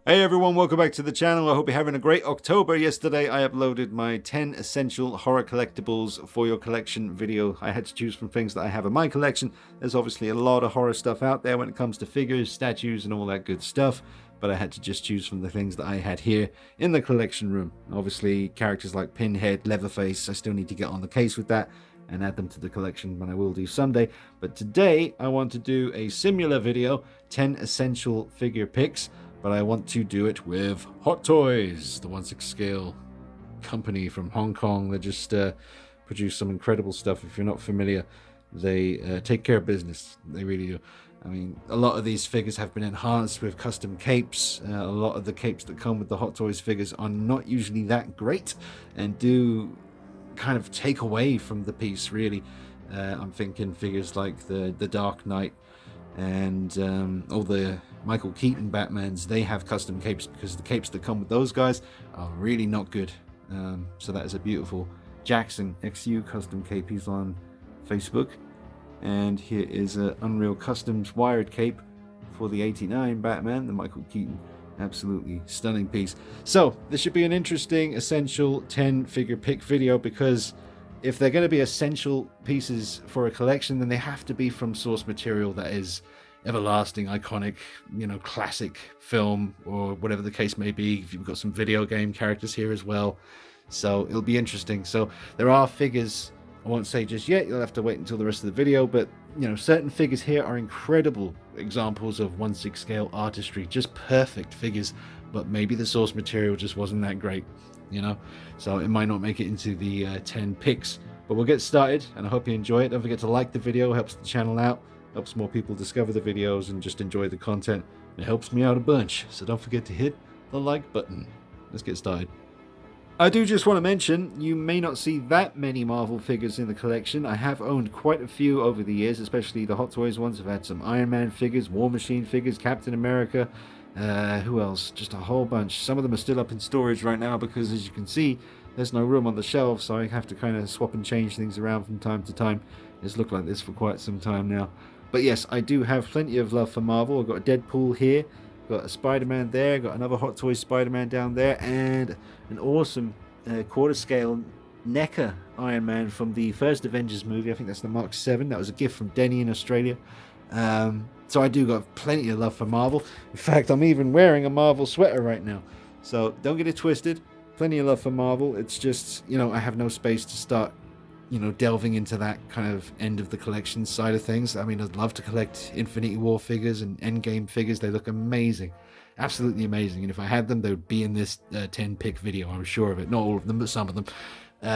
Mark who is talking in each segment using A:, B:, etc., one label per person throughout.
A: Hey everyone, welcome back to the channel. I hope you're having a great October. Yesterday I uploaded my 10 essential horror collectibles for your collection video. I had to choose from things that I have in my collection. There's obviously a lot of horror stuff out there when it comes to figures, statues and all that good stuff, but I had to just choose from the things that I had here in the collection room. Obviously characters like Pinhead, Leatherface, I still need to get on the case with that and add them to the collection, when I will do someday. But today I want to do a similar video, 10 essential figure picks. But I want to do it with Hot Toys, the 1/6 scale company from Hong Kong. They just produce some incredible stuff. If you're not familiar, they take care of business. They really do. I mean, a lot of these figures have been enhanced with custom capes. A lot of the capes that come with the Hot Toys figures are not usually that great and do kind of take away from the piece, really. I'm thinking figures like the Dark Knight and all the Michael Keaton Batmans. They have custom capes because the capes that come with those guys are really not good. So that is a beautiful Jackson XU custom cape. He's on Facebook. And here is a Unreal Customs wired cape for the 89 Batman, the Michael Keaton. Absolutely stunning piece. So this should be an interesting essential 10 figure pick video, because if they're going to be essential pieces for a collection, then they have to be from source material that is everlasting, iconic, classic film, or whatever the case may be. If you've got some video game characters here as well, so it'll be interesting. So there are figures, I won't say just yet, you'll have to wait until the rest of the video, but certain figures here are incredible examples of 1/6 scale artistry, just perfect figures, but maybe the source material just wasn't that great. So it might not make it into the 10 picks, but we'll get started, and I hope you enjoy it. Don't forget to like the video, helps the channel out, helps more people discover the videos and just enjoy the content. It helps me out a bunch, so don't forget to hit the like button. Let's get started. I do just want to mention, you may not see that many Marvel figures in the collection. I have owned quite a few over the years, especially the Hot Toys ones. I've had some Iron Man figures, War Machine figures, Captain America, who else? Just a whole bunch. Some of them are still up in storage right now because, as you can see, there's no room on the shelf, so I have to kind of swap and change things around from time to time. It's looked like this for quite some time now. But yes, I do have plenty of love for Marvel. I've got a Deadpool here, got a Spider-Man there, got another Hot Toys Spider-Man down there, and an awesome quarter-scale NECA Iron Man from the first Avengers movie. I think that's the Mark 7. That was a gift from Denny in Australia. So I do got plenty of love for Marvel. In fact, I'm even wearing a Marvel sweater right now. So don't get it twisted. Plenty of love for Marvel. It's just, I have no space to start, delving into that kind of end of the collection side of things. I mean, I'd love to collect Infinity War figures and Endgame figures. They look amazing. Absolutely amazing. And if I had them, they would be in this 10 pick video. I'm sure of it. Not all of them, but some of them.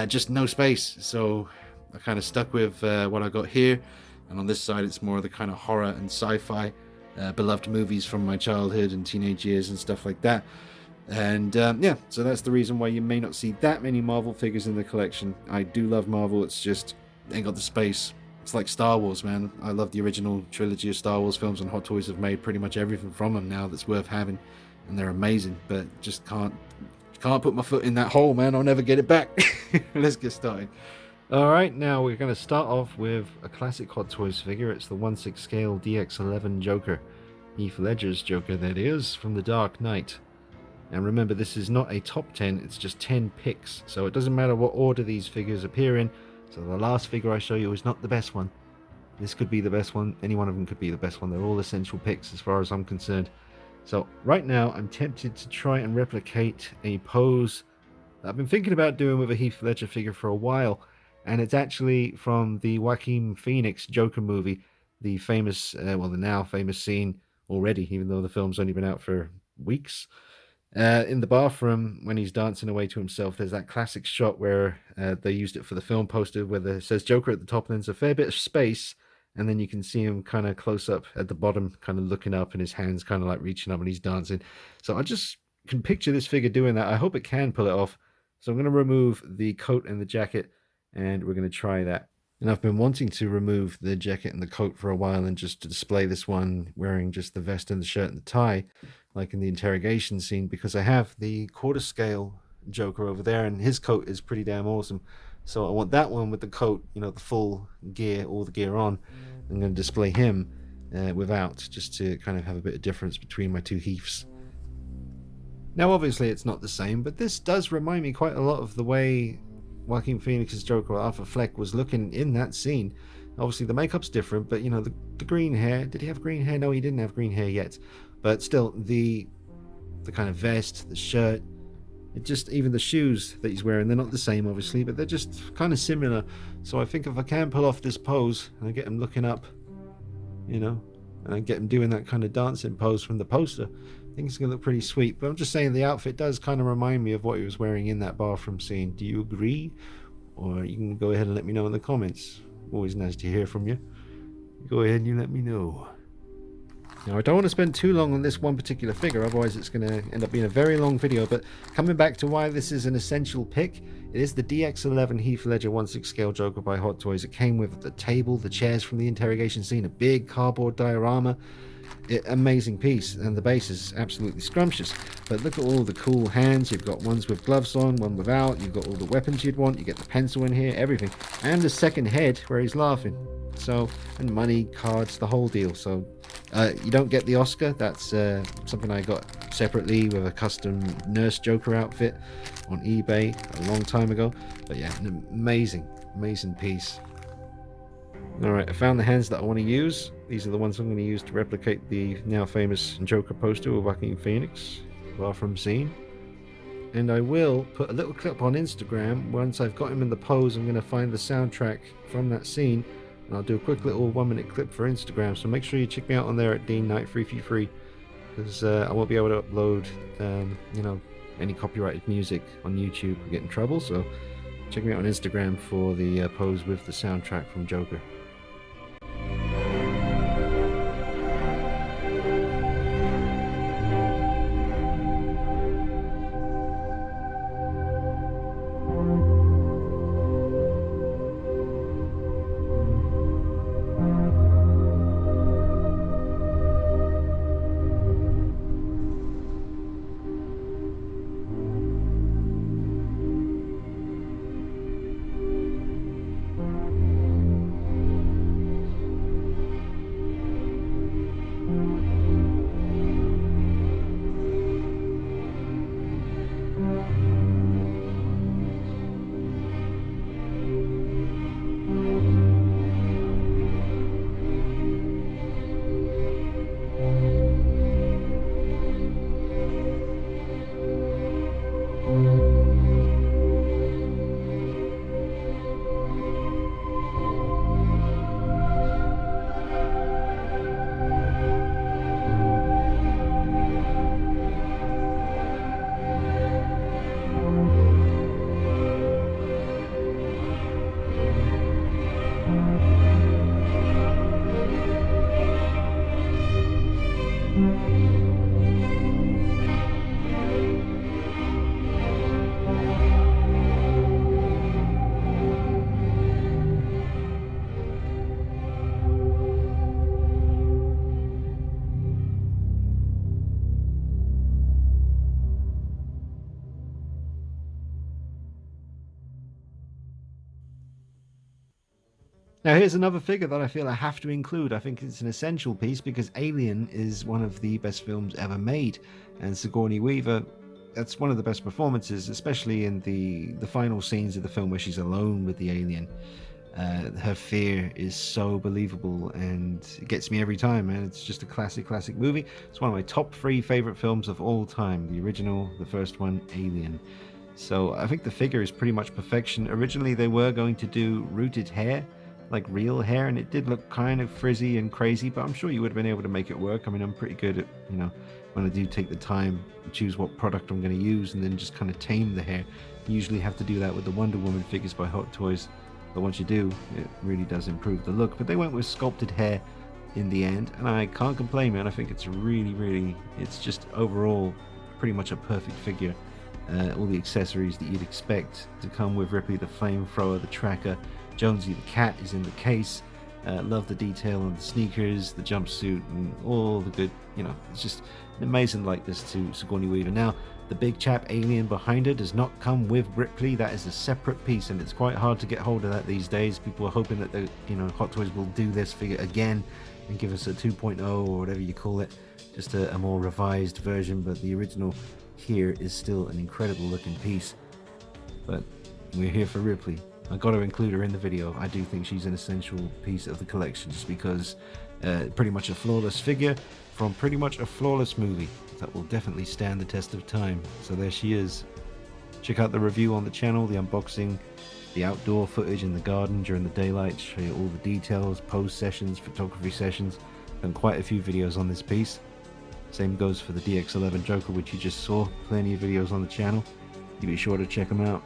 A: Just no space. So I kind of stuck with what I got here. And on this side, it's more of the kind of horror and sci-fi beloved movies from my childhood and teenage years and stuff like that. And yeah, so that's the reason why you may not see that many Marvel figures in the collection. I do love Marvel, it's just ain't got the space. It's like Star Wars, man. I love the original trilogy of Star Wars films, and Hot Toys have made pretty much everything from them now that's worth having, and they're amazing, but just can't put my foot in that hole, man. I'll never get it back. Let's get started. Alright, now we're going to start off with a classic Hot Toys figure. It's the 1/6 scale DX11 Joker. Heath Ledger's Joker, that is, from The Dark Knight. And remember, this is not a top 10, it's just 10 picks. So it doesn't matter what order these figures appear in. So the last figure I show you is not the best one. This could be the best one. Any one of them could be the best one. They're all essential picks as far as I'm concerned. So right now, I'm tempted to try and replicate a pose that I've been thinking about doing with a Heath Ledger figure for a while. And it's actually from the Joaquin Phoenix Joker movie. The famous, the now famous scene already, even though the film's only been out for weeks. In the bathroom, when he's dancing away to himself, there's that classic shot where they used it for the film poster, where it says Joker at the top, and there's a fair bit of space, and then you can see him kind of close up at the bottom, kind of looking up, and his hands kind of like reaching up, and he's dancing. So I just can picture this figure doing that. I hope it can pull it off. So I'm going to remove the coat and the jacket, and we're going to try that. And I've been wanting to remove the jacket and the coat for a while and just to display this one wearing just the vest and the shirt and the tie, like in the interrogation scene, because I have the quarter scale Joker over there and his coat is pretty damn awesome. So I want that one with the coat, the full gear, all the gear on. I'm going to display him without, just to kind of have a bit of difference between my two Heaths. Now, obviously, it's not the same, but this does remind me quite a lot of the way Joaquin Phoenix's Joker, Arthur Fleck, was looking in that scene. Obviously, the makeup's different, but you know, the green hair. Did he have green hair? No, he didn't have green hair yet. But still, the kind of vest, the shirt, it just, even the shoes that he's wearing, they're not the same, obviously, but they're just kind of similar. So I think if I can pull off this pose and I get him looking up, you know, and I get him doing that kind of dancing pose from the poster, I think it's going to look pretty sweet. But I'm just saying the outfit does kind of remind me of what he was wearing in that bathroom scene. Do you agree? Or you can go ahead and let me know in the comments. Always nice to hear from you. Go ahead and you let me know. Now, I don't want to spend too long on this one particular figure, otherwise it's going to end up being a very long video, but coming back to why this is an essential pick, it is the DX11 Heath Ledger 1/6 scale Joker by Hot Toys. It came with the table, the chairs from the interrogation scene, a big cardboard diorama. Amazing piece, and the base is absolutely scrumptious. But look at all the cool hands. You've got ones with gloves on, one without. You've got all the weapons you'd want. You get the pencil in here, everything, and the second head where he's laughing. So, and money, cards, the whole deal. So you don't get the Oscar. That's something I got separately with a custom Nurse Joker outfit on eBay a long time ago. But yeah, an amazing piece. Alright, I found the hands that I want to use. These are the ones I'm going to use to replicate the now famous Joker poster of Joaquin Phoenix, bathroom scene. And I will put a little clip on Instagram. Once I've got him in the pose, I'm going to find the soundtrack from that scene, and I'll do a quick little 1-minute clip for Instagram. So make sure you check me out on there at Dean Knight 333, because I won't be able to upload, you know, any copyrighted music on YouTube or get in trouble. So check me out on Instagram for the pose with the soundtrack from Joker. Now here's another figure that I feel I have to include. I think it's an essential piece because Alien is one of the best films ever made, and Sigourney Weaver, that's one of the best performances, especially in the final scenes of the film where she's alone with the alien. Her fear is so believable and it gets me every time, man. It's just a classic movie. It's one of my top 3 favorite films of all time. The original, the first one, Alien. So I think the figure is pretty much perfection. Originally they were going to do rooted hair, like real hair, and it did look kind of frizzy and crazy, but I'm sure you would have been able to make it work. I mean, I'm pretty good at, you know, when I do take the time to choose what product I'm going to use and then just kind of tame the hair. You usually have to do that with the Wonder Woman figures by Hot Toys, but once you do, it really does improve the look. But they went with sculpted hair in the end, and I can't complain, man. I think it's really, it's just overall pretty much a perfect figure. All the accessories that you'd expect to come with Ripley the flamethrower, the tracker. Jonesy the cat is in the case. Love the detail on the sneakers, the jumpsuit, and all the good, you know, it's just an amazing likeness to Sigourney Weaver. Now, the big chap alien behind her does not come with Ripley. That is a separate piece, and it's quite hard to get hold of that these days. People are hoping that the, you know, Hot Toys will do this figure again and give us a 2.0 or whatever you call it, just a more revised version. But the original here is still an incredible looking piece. But we're here for Ripley. I got to include her in the video. I do think she's an essential piece of the collection, just because pretty much a flawless figure from pretty much a flawless movie that will definitely stand the test of time. So there she is. Check out the review on the channel, the unboxing, the outdoor footage in the garden during the daylight, show you all the details, pose sessions, photography sessions. Done quite a few videos on this piece. Same goes for the DX11 Joker, which you just saw. Plenty of videos on the channel. You be sure to check them out.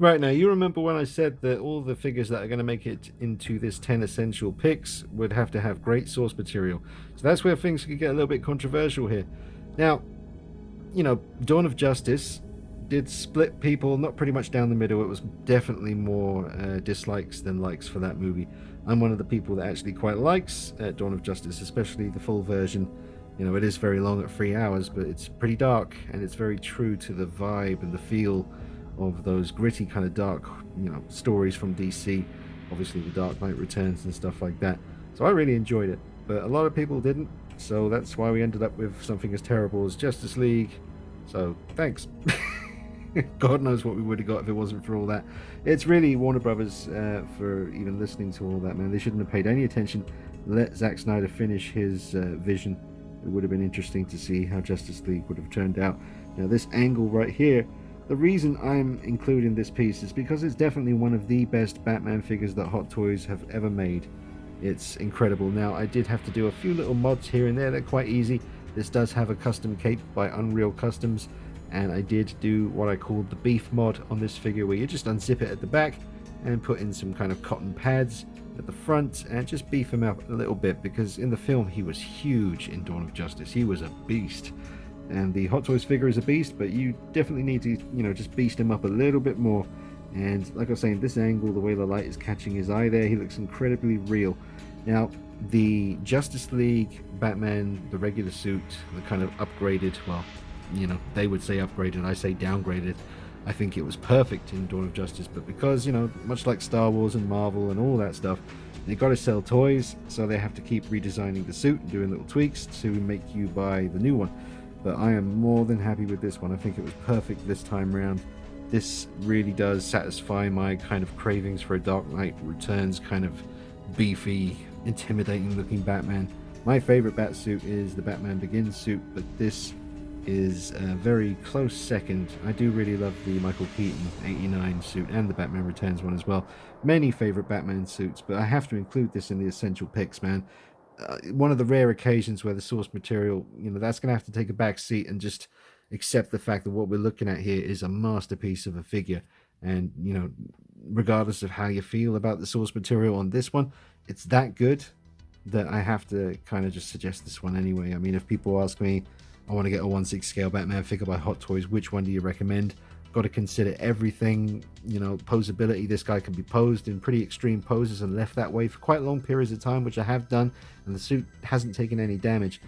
A: Right, now you remember when I said that all the figures that are going to make it into this 10 essential picks would have to have great source material. So that's where things could get a little bit controversial here. Now, you know, Dawn of Justice did split people, not pretty much down the middle. It was definitely more dislikes than likes for that movie. I'm one of the people that actually quite likes Dawn of Justice, especially the full version. You know, it is very long at 3 hours, but it's pretty dark, and it's very true to the vibe and the feel of those gritty kind of dark, you know, stories from DC. Obviously the Dark Knight Returns and stuff like that. So I really enjoyed it, but a lot of people didn't. So that's why we ended up with something as terrible as Justice League. So thanks. God knows what we would have got if it wasn't for all that. It's really Warner Brothers for even listening to all that, man. They shouldn't have paid any attention. Let Zack Snyder finish his vision. It would have been interesting to see how Justice League would have turned out. Now this angle right here, the reason I'm including this piece is because it's definitely one of the best Batman figures that Hot Toys have ever made. It's incredible. Now, I did have to do a few little mods here and there. They're quite easy. This does have a custom cape by Unreal Customs, and I did do what I called the beef mod on this figure, where you just unzip it at the back and put in some kind of cotton pads at the front and just beef him up a little bit, because in the film he was huge in Dawn of Justice. He was a beast. And the Hot Toys figure is a beast, but you definitely need to, you know, just beast him up a little bit more. And like I was saying, this angle, the way the light is catching his eye there, he looks incredibly real. Now, the Justice League Batman, the regular suit, the kind of upgraded, well, you know, they would say upgraded, I say downgraded. I think it was perfect in Dawn of Justice, but because, you know, much like Star Wars and Marvel and all that stuff, they got to sell toys, so they have to keep redesigning the suit and doing little tweaks to make you buy the new one. But I am more than happy with this one. I think it was perfect this time round. This really does satisfy my kind of cravings for a Dark Knight Returns kind of beefy, intimidating looking Batman. My favorite bat suit is the Batman Begins suit, but this is a very close second. I do really love the Michael Keaton 89 suit and the Batman Returns one as well. Many favorite Batman suits, but I have to include this in the essential picks, man. One of the rare occasions where the source material, you know, that's going to have to take a back seat and just accept the fact that what we're looking at here is a masterpiece of a figure. And, you know, regardless of how you feel about the source material on this one, it's that good that I have to kind of just suggest this one anyway. I mean, if people ask me, I want to get a 1/6 scale Batman figure by Hot Toys, which one do you recommend? Got to consider everything, you know, posability. This guy can be posed in pretty extreme poses and left that way for quite long periods of time, which I have done, and the suit hasn't taken any damage.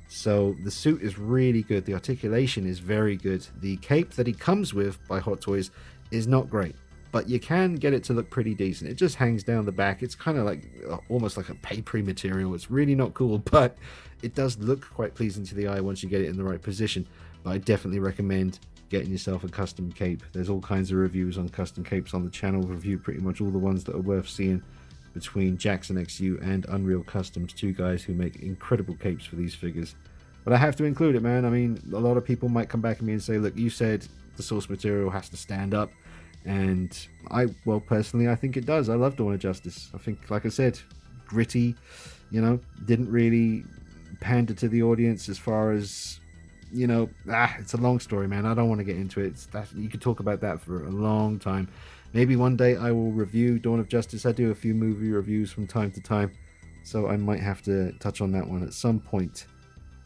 A: So the suit is really good. The articulation is very good. The cape that he comes with by Hot Toys is not great, but you can get it to look pretty decent. It just hangs down the back. It's kind of like almost like a papery material. It's really not cool, but it does look quite pleasing to the eye once you get it in the right position. But I definitely recommend getting yourself a custom cape. There's all kinds of reviews on custom capes on the channel. Review pretty much all the ones that are worth seeing between Jackson XU and Unreal Customs, two guys who make incredible capes for these figures. But I have to include it, man. I mean, a lot of people might come back at me and say, look, you said the source material has to stand up, and well, personally, I think it does. I love Dawn of Justice. I think, like I said, gritty, you know, didn't really pander to the audience as far as, you know, it's a long story, man. I don't want to get into it. You could talk about that for a long time. Maybe one day I will review Dawn of Justice. I do a few movie reviews from time to time, so I might have to touch on that one at some point.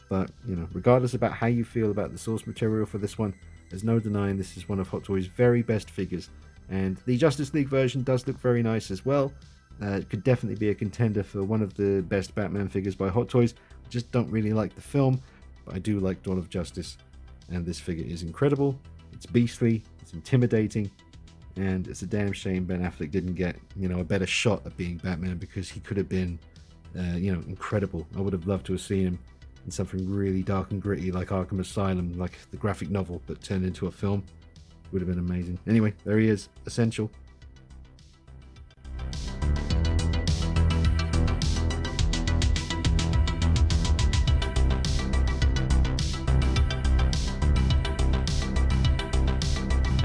A: But, you know, regardless about how you feel about the source material for this one, there's no denying this is one of Hot Toys' very best figures. And the Justice League version does look very nice as well. It could definitely be a contender for one of the best Batman figures by Hot Toys. Just don't really like the film, but I do like Dawn of Justice, and this figure is incredible. It's beastly, it's intimidating, and it's a damn shame Ben Affleck didn't get, a better shot at being Batman, because he could have been, incredible. I would have loved to have seen him in something really dark and gritty like Arkham Asylum, like the graphic novel, but turned into a film. Would have been amazing. Anyway, there he is, Essential.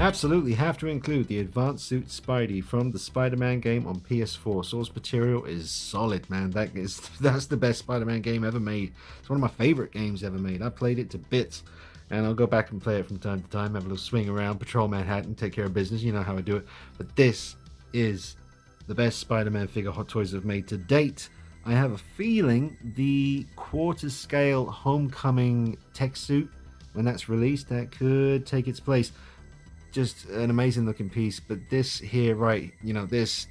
A: Absolutely have to include the Advanced Suit Spidey from the Spider-Man game on PS4. Source material is solid, man. That's the best Spider-Man game ever made. It's one of my favorite games ever made. I played it to bits, and I'll go back and play it from time to time, have a little swing around, patrol Manhattan, take care of business. You know how I do it. But this is the best Spider-Man figure Hot Toys have made to date. I have a feeling the quarter-scale Homecoming tech suit, when that's released, that could take its place. Just an amazing looking piece, but this here, this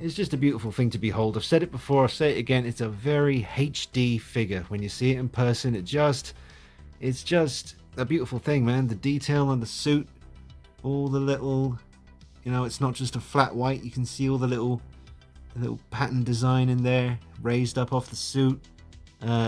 A: is just a beautiful thing to behold. I've said it before, I'll say it again, it's a very HD figure. When you see it in person, it's just a beautiful thing, man. The detail on the suit, all the little, it's not just a flat white, you can see all the little pattern design in there, raised up off the suit,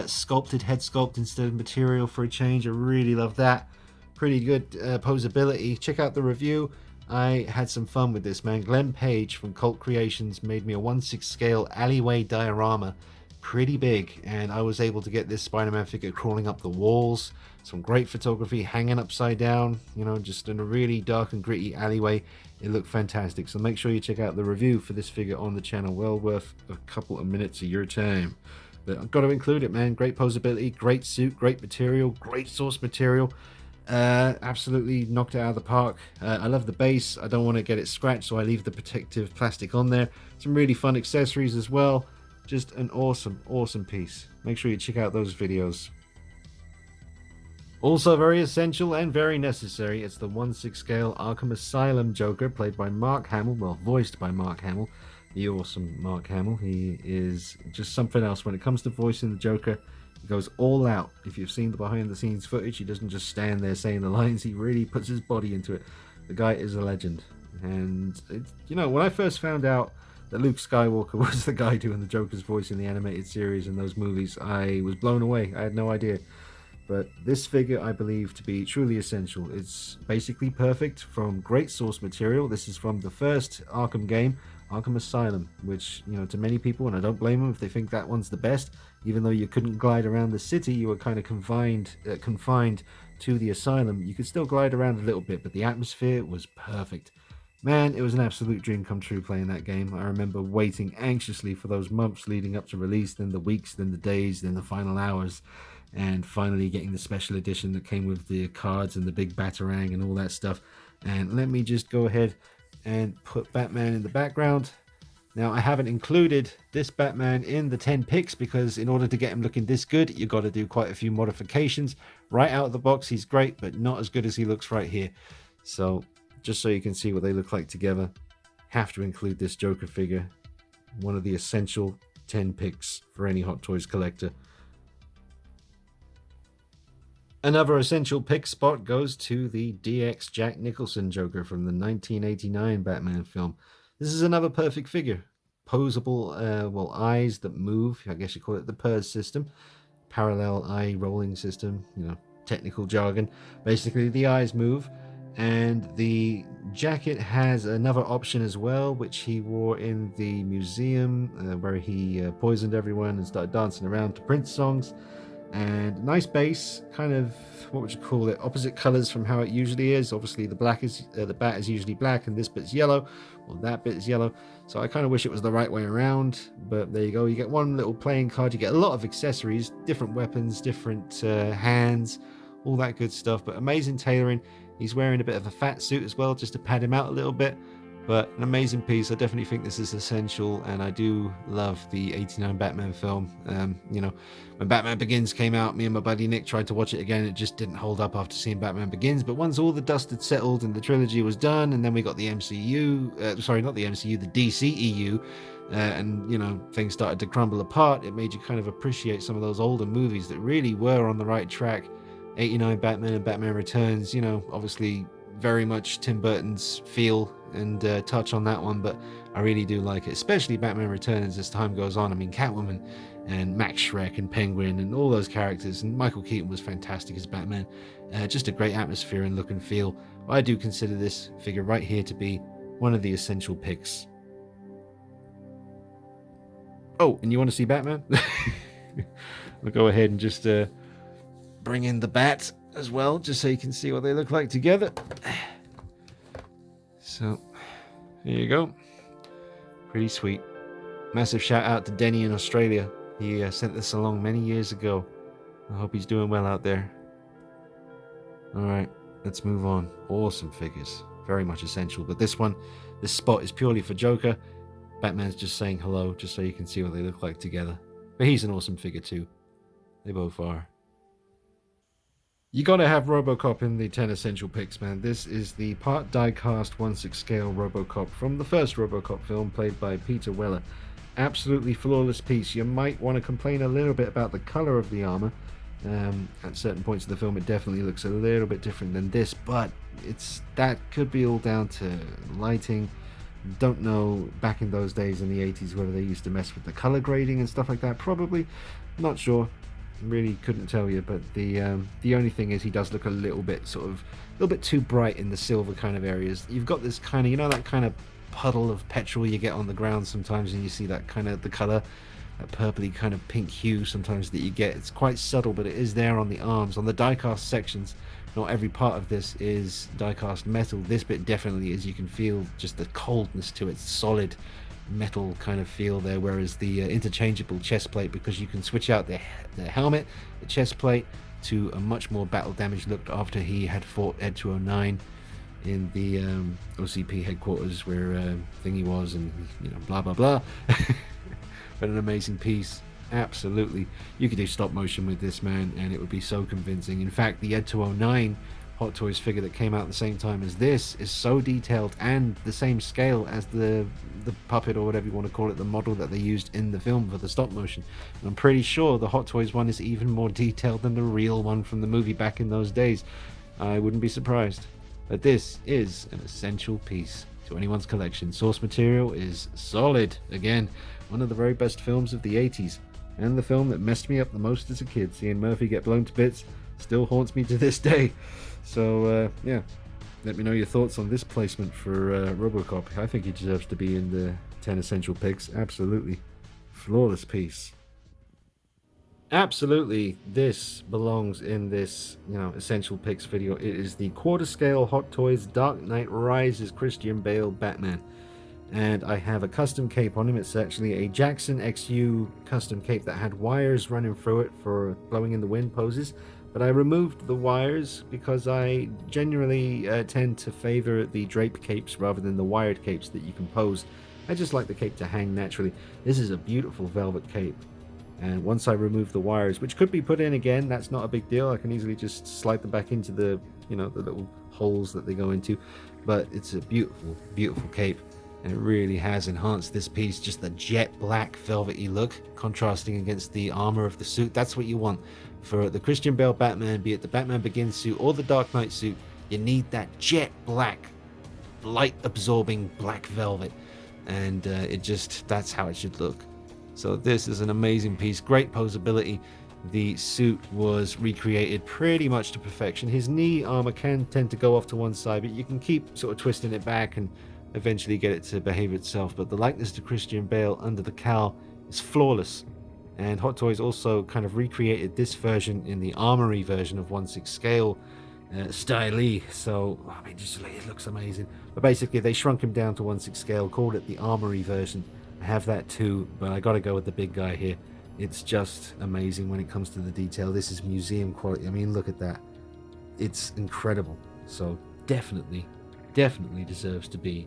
A: sculpted head sculpt instead of material for a change. I really love that. Pretty good posability. Check out the review. I had some fun with this, man. Glenn Page from Cult Creations made me a 1/6 scale alleyway diorama, pretty big, and I was able to get this Spider-Man figure crawling up the walls. Some great photography, hanging upside down, just in a really dark and gritty alleyway. It looked fantastic. So make sure you check out the review for this figure on the channel. Well worth a couple of minutes of your time. But I've got to include it, man. Great posability, great suit, great material, great source material. Absolutely knocked it out of the park. I love the base. I don't want to get it scratched, so I leave the protective plastic on there. Some really fun accessories as well. Just an awesome piece. Make sure you check out those videos. Also very essential and very necessary, it's the 1/6 scale Arkham Asylum Joker, played by Mark Hamill, well, voiced by Mark Hamill, the awesome Mark Hamill. He is just something else when it comes to voicing the Joker. He goes all out. If you've seen the behind the scenes footage, he doesn't just stand there saying the lines, he really puts his body into it. The guy is a legend. And when I first found out that Luke Skywalker was the guy doing the Joker's voice in the animated series and those movies, I was blown away. I had no idea. But this figure I believe to be truly essential. It's basically perfect from great source material. This is from the first Arkham game, Arkham Asylum, which, to many people, and I don't blame them if they think that one's the best, even though you couldn't glide around the city, you were kind of confined to the asylum. You could still glide around a little bit, but the atmosphere was perfect. Man, it was an absolute dream come true playing that game. I remember waiting anxiously for those months leading up to release, then the weeks, then the days, then the final hours, and finally getting the special edition that came with the cards and the big Batarang and all that stuff. And let me just go ahead and put Batman in the background. Now, I haven't included this Batman in the 10 picks because in order to get him looking this good, you've got to do quite a few modifications. Right out of the box, he's great, but not as good as he looks right here. So, just so you can see what they look like together, have to include this Joker figure. One of the essential 10 picks for any Hot Toys collector. Another essential pick spot goes to the DX Jack Nicholson Joker from the 1989 Batman film. This is another perfect figure. Posable, eyes that move. I guess you call it the PERS system. Parallel eye rolling system, technical jargon. Basically, the eyes move. And the jacket has another option as well, which he wore in the museum where he poisoned everyone and started dancing around to Prince songs. And nice base, kind of, what would you call it, opposite colors from how it usually is. Obviously the bat is usually black and this bit's yellow, or that bit is yellow, so I kind of wish it was the right way around, but there you go. You get one little playing card, you get a lot of accessories, different weapons, different hands, all that good stuff, but amazing tailoring. He's wearing a bit of a fat suit as well, just to pad him out a little bit, But an amazing piece. I definitely think this is essential, and I do love the '89 Batman film. When Batman Begins came out, me and my buddy Nick tried to watch it again. It just didn't hold up after seeing Batman Begins. But once all the dust had settled and the trilogy was done, and then we got the MCU, sorry, not the MCU, the DCEU, and things started to crumble apart, it made you kind of appreciate some of those older movies that really were on the right track. '89 Batman and Batman Returns, obviously very much Tim Burton's feel and touch on that one, but I really do like it, especially Batman Returns as time goes on. I mean, Catwoman and Max Schreck and Penguin and all those characters, and Michael Keaton was fantastic as Batman. Just a great atmosphere and look and feel. I do consider this figure right here to be one of the essential picks. Oh, and you want to see Batman? We'll go ahead and just bring in the bat as well, just so you can see what they look like together. So, here you go. Pretty sweet. Massive shout out to Denny in Australia. He sent this along many years ago. I hope he's doing well out there. Alright, let's move on. Awesome figures. Very much essential. But this spot is purely for Joker. Batman's just saying hello, just so you can see what they look like together. But he's an awesome figure too. They both are. You gotta have Robocop in the 10 essential picks, man. This is the part die-cast 1/6 scale Robocop from the first Robocop film, played by Peter Weller. Absolutely flawless piece. You might want to complain a little bit about the color of the armor. At certain points of the film, it definitely looks a little bit different than this, but that could be all down to lighting. Don't know back in those days in the 80s whether they used to mess with the color grading and stuff like that. Probably. Not sure. Really couldn't tell you, but the only thing is he does look a little bit too bright in the silver kind of areas. You've got this kind of, that kind of puddle of petrol you get on the ground sometimes, and you see that kind of the color, that purpley kind of pink hue sometimes that you get. It's quite subtle, but it is there on the arms. On the die-cast sections, not every part of this is die-cast metal. This bit definitely is. You can feel just the coldness to it, solid metal kind of feel there, whereas the interchangeable chest plate, because you can switch out the helmet, the chest plate, to a much more battle damaged look after he had fought Ed 209 in the OCP headquarters where Thingy was, and blah blah blah. But an amazing piece. Absolutely, you could do stop motion with this, man, and it would be so convincing. In fact, the Ed 209 Hot Toys figure that came out at the same time as this is so detailed and the same scale as the puppet, or whatever you want to call it, the model that they used in the film for the stop motion. And I'm pretty sure the Hot Toys one is even more detailed than the real one from the movie back in those days. I wouldn't be surprised. But this is an essential piece to anyone's collection. Source material is solid. Again, one of the very best films of the 80s, and the film that messed me up the most as a kid. Seeing Murphy get blown to bits still haunts me to this day. So yeah, let me know your thoughts on this placement for Robocop. I think he deserves to be in the 10 essential picks. Absolutely flawless piece. Absolutely, this belongs in this essential picks video. It is the quarter scale Hot Toys Dark Knight Rises Christian Bale Batman, and I have a custom cape on him. It's actually a Jackson XU custom cape that had wires running through it for blowing in the wind poses. But I removed the wires because I generally tend to favor the draped capes rather than the wired capes that you can pose. I just like the cape to hang naturally. This is a beautiful velvet cape. And once I remove the wires, which could be put in again, that's not a big deal. I can easily just slide them back into the, the little holes that they go into. But it's a beautiful, beautiful cape. And it really has enhanced this piece. Just the jet black velvety look, contrasting against the armor of the suit. That's what you want. For the Christian Bale Batman, be it the Batman Begins suit or the Dark Knight suit, you need that jet black, light absorbing black velvet. And that's how it should look. So this is an amazing piece, great posability. The suit was recreated pretty much to perfection. His knee armor can tend to go off to one side, but you can keep sort of twisting it back and eventually get it to behave itself. But the likeness to Christian Bale under the cowl is flawless. And Hot Toys also kind of recreated this version in the armory version of 1/6 scale style. So I mean, just it looks amazing. But basically, they shrunk him down to 1/6 scale, called it the armory version. I have that too, but I got to go with the big guy here. It's just amazing when it comes to the detail. This is museum quality. I mean, look at that. It's incredible. So definitely deserves to be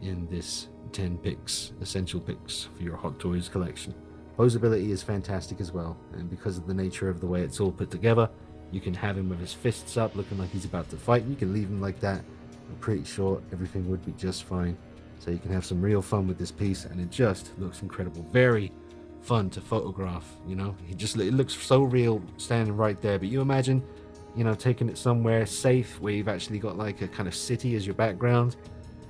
A: in this 10 picks, essential picks for your Hot Toys collection. Posability is fantastic as well, and because of the nature of the way it's all put together, you can have him with his fists up looking like he's about to fight. You can leave him like that. I'm pretty sure everything would be just fine. So you can have some real fun with this piece, and it just looks incredible. Very fun to photograph, you know. It looks so real standing right there. But you imagine, you know, taking it somewhere safe where you've actually got like a kind of city as your background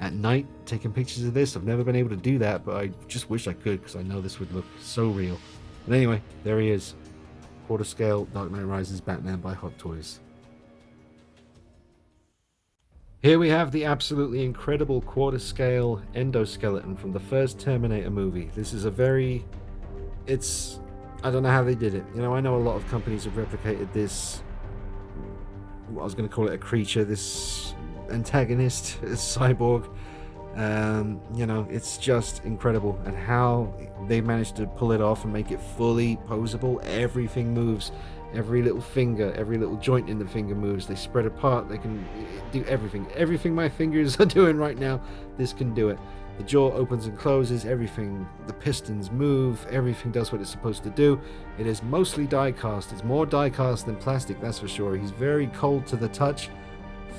A: at night, taking pictures of this. I've never been able to do that, but I just wish I could, because I know this would look so real. But anyway, there he is. Quarter scale Dark Knight Rises Batman by Hot Toys. Here we have the absolutely incredible quarter scale Endoskeleton from the first Terminator movie. This is a very... I don't know how they did it. You know, I know a lot of companies have replicated this... I was going to call it a creature, this antagonist, this cyborg. You know, it's just incredible, and how they managed to pull it off and make it fully posable. Everything moves. Every little finger, every little joint in the finger moves. They spread apart. They can do everything. Everything my fingers are doing right now, this can do it. The jaw opens and closes. Everything. The pistons move. Everything does what it's supposed to do. It is mostly die cast. It's more die cast than plastic, that's for sure. He's very cold to the touch.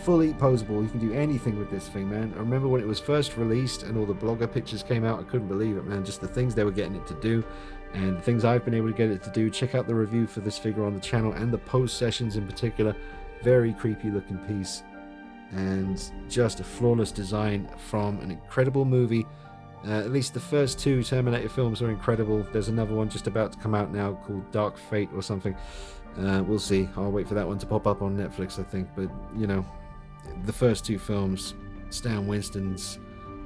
A: Fully posable. You can do anything with this thing, man. I remember when it was first released and all the blogger pictures came out. I couldn't believe it, man. Just the things they were getting it to do. And the things I've been able to get it to do. Check out the review for this figure on the channel, and the post sessions in particular. Very creepy looking piece, and just a flawless design from an incredible movie. At least the first two Terminator films are incredible. There's another one just about to come out now called Dark Fate or something. We'll see. I'll wait for that one to pop up on Netflix, I think. But, you know, the first two films, Stan Winston's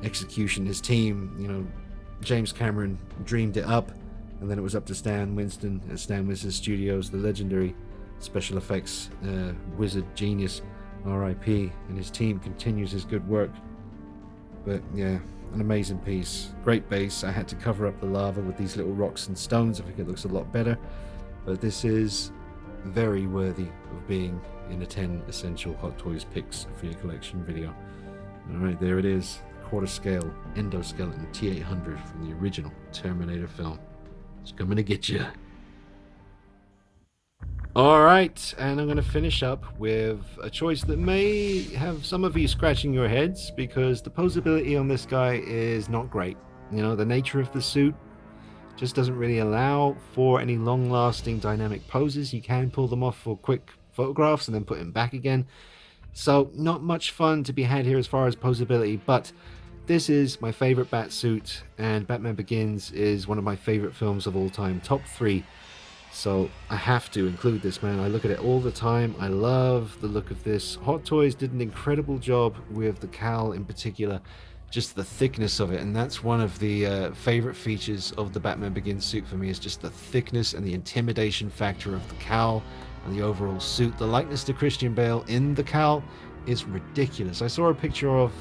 A: execution, his team, you know, James Cameron dreamed it up. And then it was up to Stan Winston at Stan Winston Studios, the legendary special effects wizard genius, R.I.P. And his team continues his good work. But yeah, an amazing piece. Great base. I had to cover up the lava with these little rocks and stones. I think it looks a lot better. But this is very worthy of being in a 10 essential Hot Toys picks for your collection video. Alright, there it is. Quarter scale Endoskeleton T800 from the original Terminator film. It's coming to get you. Alright, and I'm going to finish up with a choice that may have some of you scratching your heads, because the posability on this guy is not great. You know, the nature of the suit just doesn't really allow for any long-lasting dynamic poses. You can pull them off for quick photographs and then put them back again. So not much fun to be had here as far as posability, but this is my favorite bat suit, and Batman Begins is one of my favorite films of all time, top 3. So I have to include this, man. I look at it all the time. I love the look of this. Hot Toys did an incredible job with the cowl in particular, just the thickness of it, and that's one of the favorite features of the Batman Begins suit for me, is just the thickness and the intimidation factor of the cowl and the overall suit. The likeness to Christian Bale in the cowl is ridiculous. I saw a picture of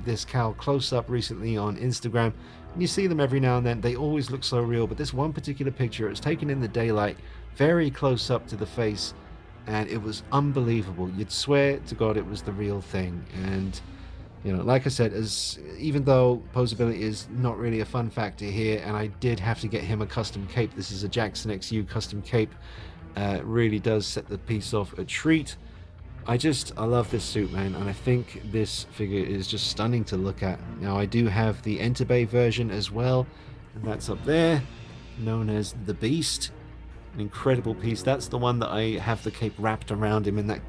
A: this cowl close up recently on Instagram, and you see them every now and then. They always look so real, but this one particular picture, it's taken in the daylight, very close up to the face, and it was unbelievable. You'd swear to God it was the real thing. And you know, like I said, even though posability is not really a fun factor here, and I did have to get him a custom cape. This is a Jackson XU custom cape. It really does set the piece off a treat. I love this suit, man, and I think this figure is just stunning to look at. Now, I do have the Enter Bay version as well, and that's up there, known as the Beast. An incredible piece. That's the one that I have the cape wrapped around him in that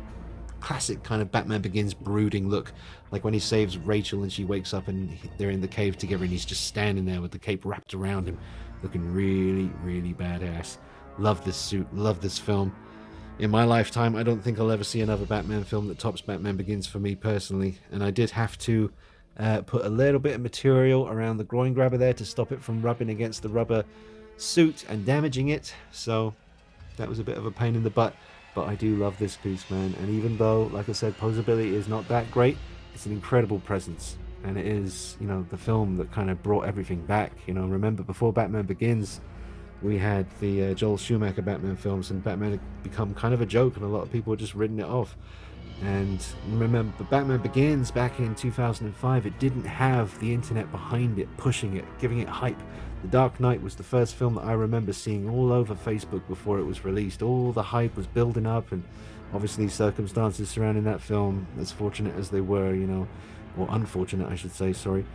A: classic kind of Batman Begins brooding look, like when he saves Rachel and she wakes up and they're in the cave together and he's just standing there with the cape wrapped around him, looking really, really badass. Love this suit, love this film. In my lifetime, I don't think I'll ever see another Batman film that tops Batman Begins for me personally, and I did have to put a little bit of material around the groin grabber there to stop it from rubbing against the rubber suit and damaging it, so that was a bit of a pain in the butt. But I do love this piece, man, and even though, like I said, posability is not that great, it's an incredible presence, and it is, you know, the film that kind of brought everything back. You know, remember before Batman Begins, we had the Joel Schumacher Batman films, and Batman had become kind of a joke, and a lot of people had just written it off. And remember, Batman Begins back in 2005, it didn't have the internet behind it, pushing it, giving it hype. The Dark Knight was the first film that I remember seeing all over Facebook before it was released. All the hype was building up, and obviously circumstances surrounding that film, as fortunate as they were, or unfortunate I should say, sorry,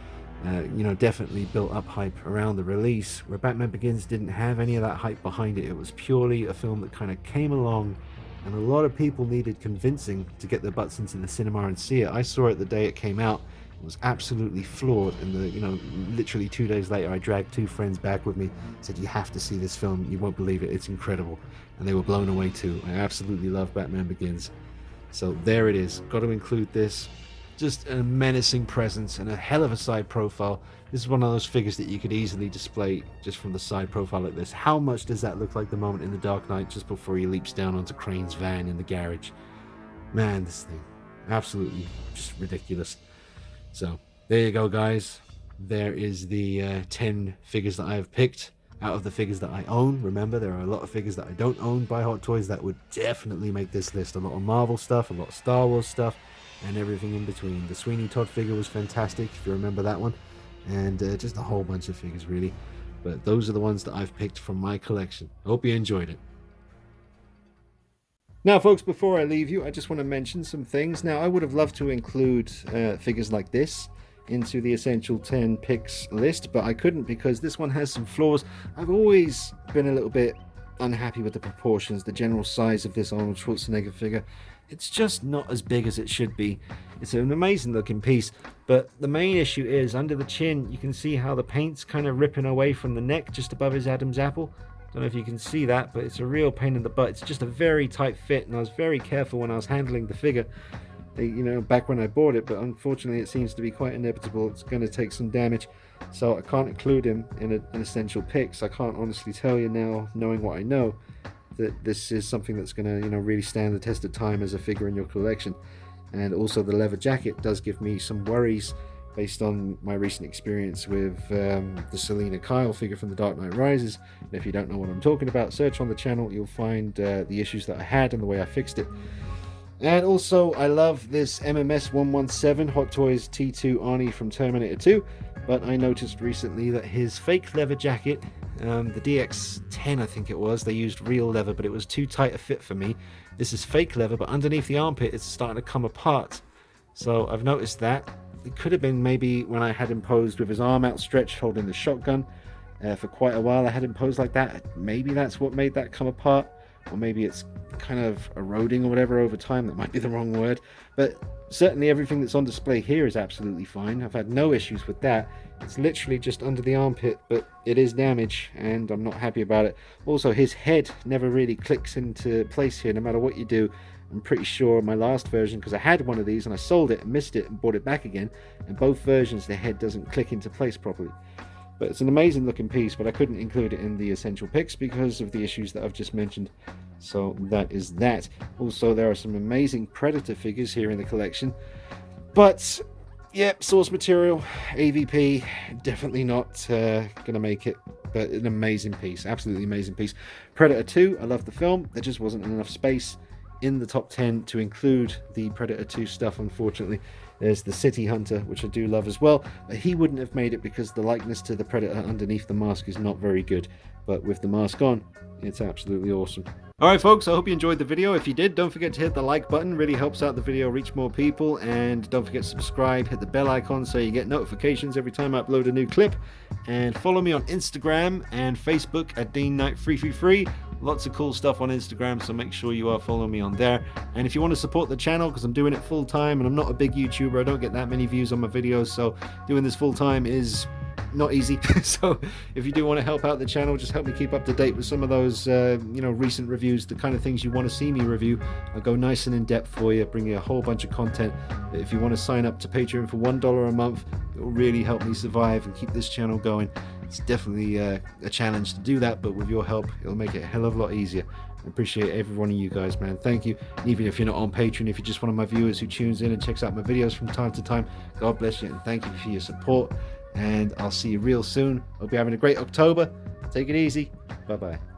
A: definitely built up hype around the release, where Batman Begins didn't have any of that hype behind it. It was purely a film that kind of came along, and a lot of people needed convincing to get their butts into the cinema and see it. I saw it the day it came out. It was absolutely floored, and literally 2 days later I dragged 2 friends back with me, said, you have to see this film, you won't believe it, it's incredible. And they were blown away too. I absolutely love Batman Begins. So there it is, got to include this. Just a menacing presence and a hell of a side profile. This is one of those figures that you could easily display just from the side profile like this. How much does that look like the moment in The Dark Knight just before he leaps down onto Crane's van in the garage? Man, this thing, absolutely just ridiculous. So there you go, guys. There is the 10 figures that I have picked out of the figures that I own. Remember, there are a lot of figures that I don't own by Hot Toys that would definitely make this list. A lot of Marvel stuff, a lot of Star Wars stuff, and everything in between. The Sweeney Todd figure was fantastic, if you remember that one. And just a whole bunch of figures, really. But those are the ones that I've picked from my collection. I hope you enjoyed it. Now, folks, before I leave you, I just want to mention some things. Now, I would have loved to include figures like this into the Essential 10 Picks list, but I couldn't because this one has some flaws. I've always been a little bit unhappy with the proportions, the general size of this Arnold Schwarzenegger figure. It's just not as big as it should be. It's an amazing looking piece, but the main issue is under the chin, you can see how the paint's kind of ripping away from the neck just above his Adam's apple. Don't know if you can see that, but it's a real pain in the butt. It's just a very tight fit, and I was very careful when I was handling the figure, back when I bought it, but unfortunately it seems to be quite inevitable. It's going to take some damage, so I can't include him in an essential picks. I can't honestly tell you now, knowing what I know, that this is something that's going to really stand the test of time as a figure in your collection. And also the leather jacket does give me some worries based on my recent experience with the Selina Kyle figure from The Dark Knight Rises. And if you don't know what I'm talking about, search on the channel, you'll find the issues that I had and the way I fixed it. And also, I love this MMS 117 Hot Toys T2 Arnie from Terminator 2, but I noticed recently that his fake leather jacket, the DX10 I think it was, they used real leather, but it was too tight a fit for me. This is fake leather, but underneath the armpit it's starting to come apart. So I've noticed that. It could have been maybe when I had him posed with his arm outstretched holding the shotgun for quite a while. I had him posed like that. Maybe that's what made that come apart, or maybe it's kind of eroding or whatever over time. That might be the wrong word, but certainly everything that's on display here is absolutely fine. I've had no issues with that. It's literally just under the armpit, but it is damage and I'm not happy about it. Also, his head never really clicks into place here no matter what you do. I'm pretty sure my last version, because I had one of these and I sold it and missed it and bought it back again, and both versions the head doesn't click into place properly. But it's an amazing looking piece, but I couldn't include it in the essential picks because of the issues that I've just mentioned. So that is that. Also, there are some amazing Predator figures here in the collection, but yep, source material, AVP, definitely not gonna make it, but an amazing piece, absolutely amazing piece. Predator 2, I love the film, there just wasn't enough space in the top 10 to include the Predator 2 stuff, unfortunately. There's the City Hunter, which I do love as well, but he wouldn't have made it because the likeness to the Predator underneath the mask is not very good, but with the mask on, it's absolutely awesome. Alright folks, I hope you enjoyed the video. If you did, don't forget to hit the like button, really helps out the video reach more people, and don't forget to subscribe, hit the bell icon so you get notifications every time I upload a new clip, and follow me on Instagram and Facebook at DeanKnight333. Lots of cool stuff on Instagram, so make sure you are following me on there. And if you want to support the channel, because I'm doing it full time and I'm not a big YouTuber, I don't get that many views on my videos, so doing this full time is not easy. So if you do want to help out the channel, just help me keep up to date with some of those recent reviews, the kind of things you want to see me review. I go nice and in depth for you, bring you a whole bunch of content. If you want to sign up to Patreon for $1 a month, it will really help me survive and keep this channel going. It's definitely a challenge to do that, but with your help it'll make it a hell of a lot easier. I appreciate every one of you guys, man. Thank you. And even if you're not on Patreon, if you're just one of my viewers who tunes in and checks out my videos from time to time, God bless you and thank you for your support. And I'll see you real soon. Hope you're having a great October. Take it easy. Bye-bye.